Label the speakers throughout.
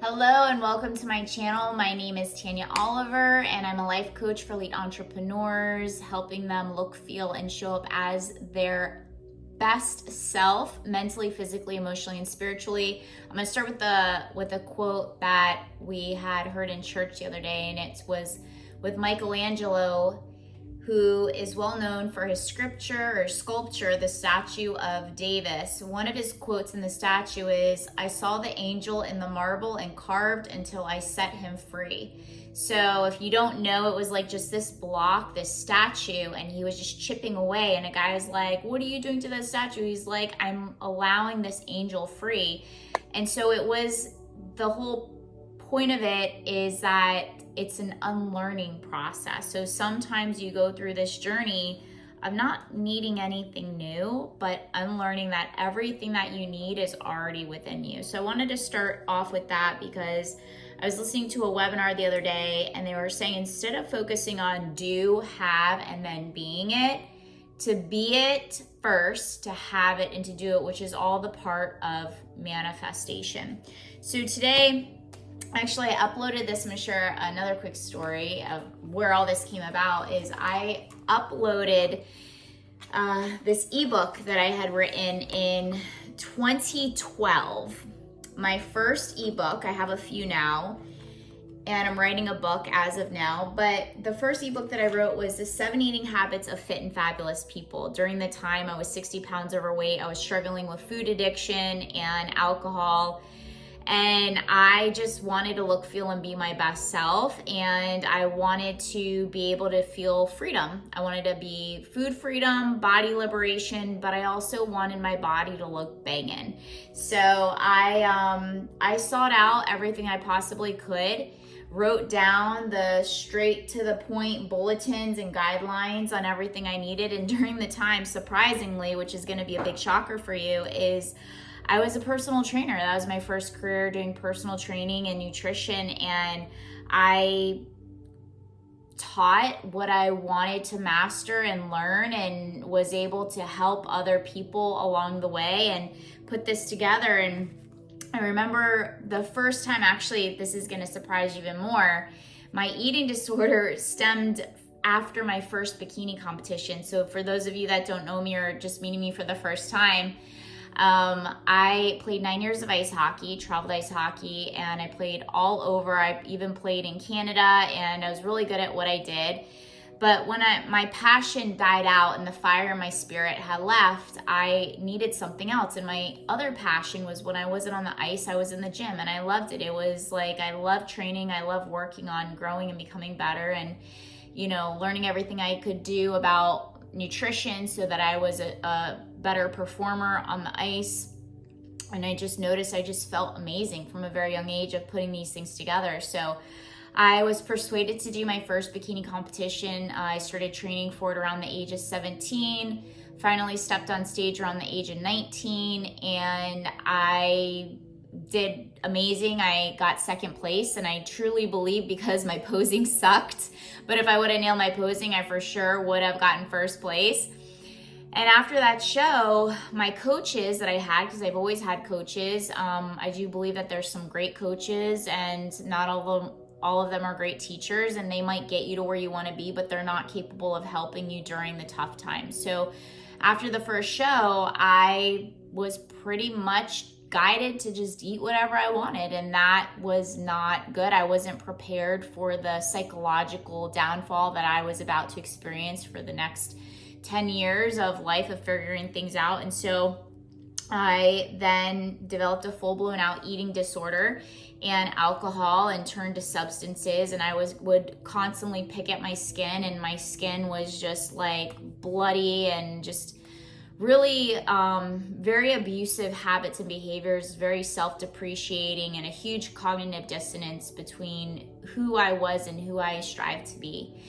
Speaker 1: Hello and welcome to my channel. My name is Tanya Oliver and I'm a life coach for elite entrepreneurs, helping them look, feel, and show up as their best self, mentally, physically, emotionally, and spiritually. I'm gonna start with a quote that we had heard in church the other day, and it was with Michelangelo, who is well known for his sculpture, the statue of Davis. One of his quotes in the statue is, "I saw the angel in the marble and carved until I set him free." So if you don't know, it was like just this block, this statue, and he was just chipping away. And a guy was like, "What are you doing to that statue?" He's like, "I'm allowing this angel free." And so it was, the whole point of it is that it's an unlearning process. So sometimes you go through this journey of not needing anything new, but unlearning that everything that you need is already within you. So I wanted to start off with that because I was listening to a webinar the other day and they were saying, instead of focusing on do, have, and then being it, to be it first, to have it, and to do it, which is all the part of manifestation. So today, actually, I uploaded this. I'm gonna share another quick story of where all this came about. Is I uploaded this ebook that I had written in 2012. My first ebook, I have a few now, and I'm writing a book as of now, but the first ebook that I wrote was The 7 Eating Habits of Fit and Fabulous People. During the time I was 60 pounds overweight, I was struggling with food addiction and alcohol, and I just wanted to look, feel, and be my best self. And I wanted to be able to feel freedom. I wanted to be food freedom, body liberation, but I also wanted my body to look banging. So I sought out everything I possibly could, wrote down the straight to the point bulletins and guidelines on everything I needed. And during the time, surprisingly, which is going to be a big shocker for you, is I was a personal trainer. That was my first career, doing personal training and nutrition. And I taught what I wanted to master and learn, and was able to help other people along the way and put this together. And I remember the first time, actually, this is going to surprise you even more, my eating disorder stemmed after my first bikini competition. So for those of you that don't know me or just meeting me for the first time, I played 9 years of ice hockey, traveled ice hockey, and I played all over. I even played in Canada, and I was really good at what I did. But when my passion died out and the fire in my spirit had left, I needed something else. And my other passion was, when I wasn't on the ice, I was in the gym, and I loved it. It was like, I love training. I love working on growing and becoming better, and, learning everything I could do about nutrition so that I was a better performer on the ice. And I just noticed I just felt amazing from a very young age of putting these things together. So I was persuaded to do my first bikini competition. I started training for it around the age of 17, finally stepped on stage around the age of 19, and I did amazing. I got second place, and I truly believe because my posing sucked, but if I would have nailed my posing, I for sure would have gotten first place. And after that show, my coaches that I had, because I've always had coaches, I do believe that there's some great coaches, and not all of them are great teachers, and they might get you to where you want to be, but they're not capable of helping you during the tough times. So after the first show, I was pretty much guided to just eat whatever I wanted, and that was not good. I wasn't prepared for the psychological downfall that I was about to experience for the next 10 years of life, of figuring things out. And so I then developed a full-blown out eating disorder and alcohol, and turned to substances, and I would constantly pick at my skin, and my skin was just like bloody and just really very abusive habits and behaviors, very self-depreciating, and a huge cognitive dissonance between who I was and who I strived to be.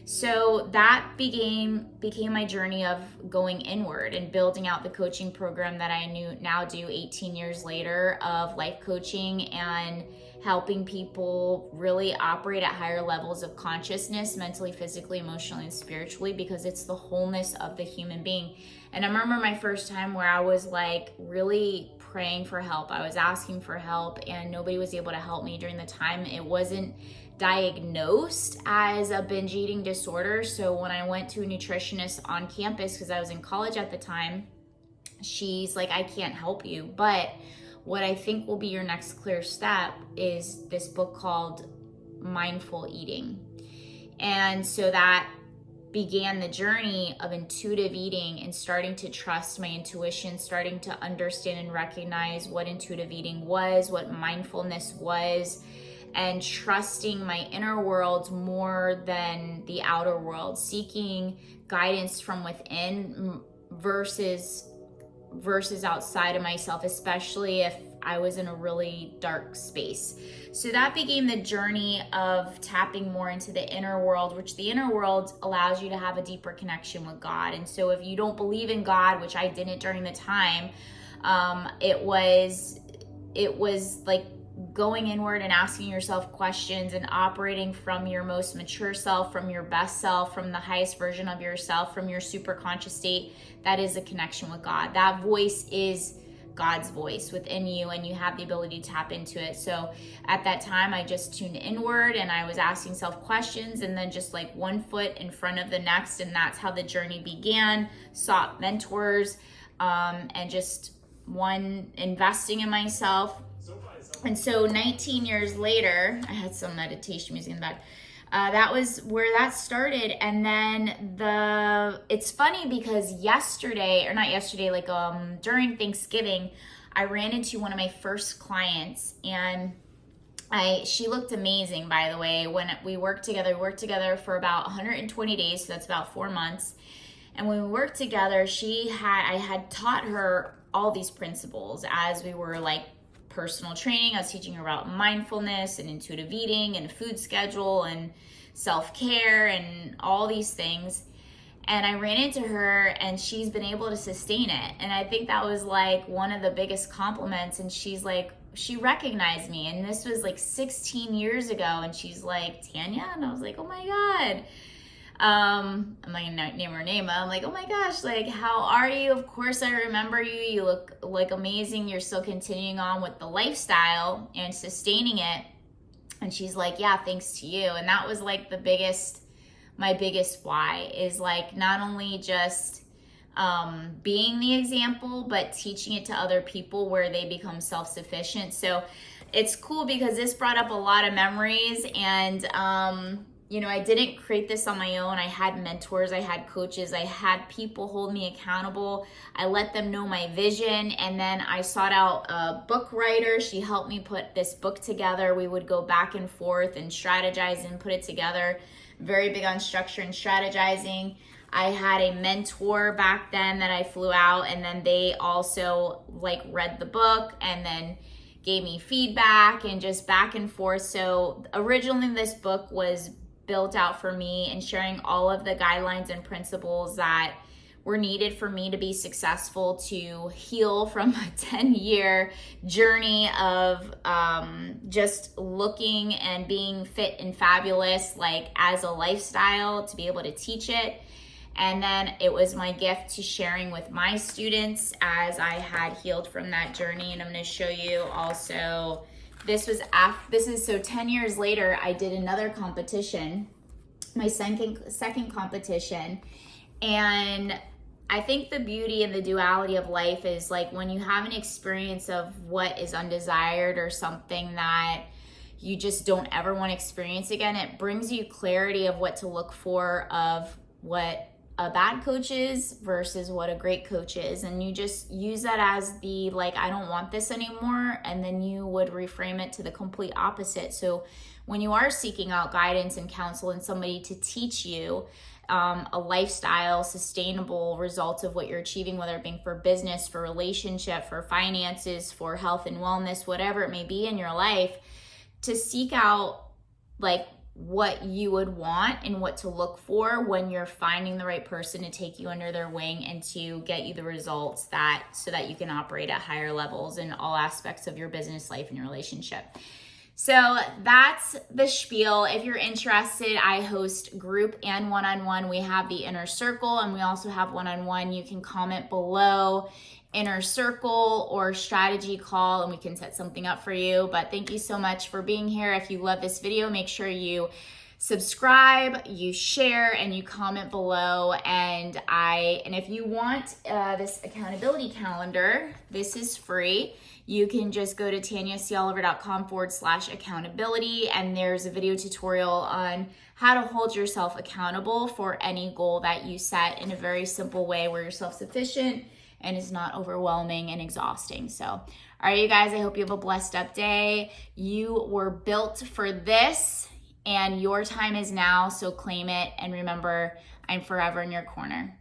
Speaker 1: So that became my journey of going inward and building out the coaching program that I now do 18 years later, of life coaching and helping people really operate at higher levels of consciousness, mentally, physically, emotionally, and spiritually, because it's the wholeness of the human being. And I remember my first time where I was like really praying for help. I was asking for help, and nobody was able to help me during the time. It wasn't diagnosed as a binge eating disorder. So when I went to a nutritionist on campus, because I was in college at the time, she's like, I can't help you. But what I think will be your next clear step is this book called Mindful Eating. And so that began the journey of intuitive eating and starting to trust my intuition, starting to understand and recognize what intuitive eating was, what mindfulness was, and trusting my inner world more than the outer world, seeking guidance from within versus outside of myself, especially if I was in a really dark space. So that became the journey of tapping more into the inner world, which the inner world allows you to have a deeper connection with God. And so if you don't believe in God, which I didn't during the time, it was like going inward and asking yourself questions and operating from your most mature self, from your best self, from the highest version of yourself, from your super conscious state. That is a connection with God. That voice is God's voice within you, and you have the ability to tap into it. So at that time, I just tuned inward and I was asking self questions, and then just like one foot in front of the next. And that's how the journey began. Sought mentors, and just investing in myself. And so 19 years later, I had some meditation music in the back. That was where that started. And then it's funny because during Thanksgiving, I ran into one of my first clients, and she looked amazing, by the way. When we worked together for about 120 days, so that's about 4 months. And when we worked together, I had taught her all these principles as we were like personal training. I was teaching her about mindfulness and intuitive eating and food schedule and self-care and all these things. And I ran into her, and she's been able to sustain it. And I think that was like one of the biggest compliments. And she's like, she recognized me. And this was like 16 years ago. And she's like, Tanya? And I was like, oh my God. I'm not gonna name her name. I'm like, oh my gosh, like, how are you? Of course I remember you. You look like amazing. You're still continuing on with the lifestyle and sustaining it. And she's like, yeah, thanks to you. And that was like my biggest why is like not only just being the example, but teaching it to other people where they become self-sufficient. So it's cool because this brought up a lot of memories. And I didn't create this on my own. I had mentors, I had coaches, I had people hold me accountable. I let them know my vision, and then I sought out a book writer. She helped me put this book together. We would go back and forth and strategize and put it together. Very big on structure and strategizing. I had a mentor back then that I flew out, and then they also like read the book and then gave me feedback and just back and forth. So originally this book was built out for me and sharing all of the guidelines and principles that were needed for me to be successful to heal from a 10-year journey of just looking and being fit and fabulous, like as a lifestyle, to be able to teach it. And then it was my gift to sharing with my students as I had healed from that journey. And I'm going to show you also, this is so 10 years later, I did another competition, my second competition. And I think the beauty and the duality of life is like when you have an experience of what is undesired or something that you just don't ever want to experience again, it brings you clarity of what to look for, of what a bad coach is versus what a great coach is. And you just use that as the, like, I don't want this anymore. And then you would reframe it to the complete opposite. So when you are seeking out guidance and counsel and somebody to teach you a lifestyle, sustainable results of what you're achieving, whether it be for business, for relationship, for finances, for health and wellness, whatever it may be in your life, to seek out like what you would want and what to look for when you're finding the right person to take you under their wing and to get you the results so that you can operate at higher levels in all aspects of your business life and your relationship. So that's the spiel. If you're interested, I host group and one-on-one. We have the inner circle and we also have one-on-one. You can comment below inner circle or strategy call and we can set something up for you. But thank you so much for being here. If you love this video, make sure you subscribe, you share, and you comment below. And if you want this accountability calendar, this is free. You can just go to tanyacoliver.com/accountability, and there's a video tutorial on how to hold yourself accountable for any goal that you set in a very simple way where you're self-sufficient and is not overwhelming and exhausting. So, all right, you guys, I hope you have a blessed up day. You were built for this, and your time is now, so claim it. And remember, I'm forever in your corner.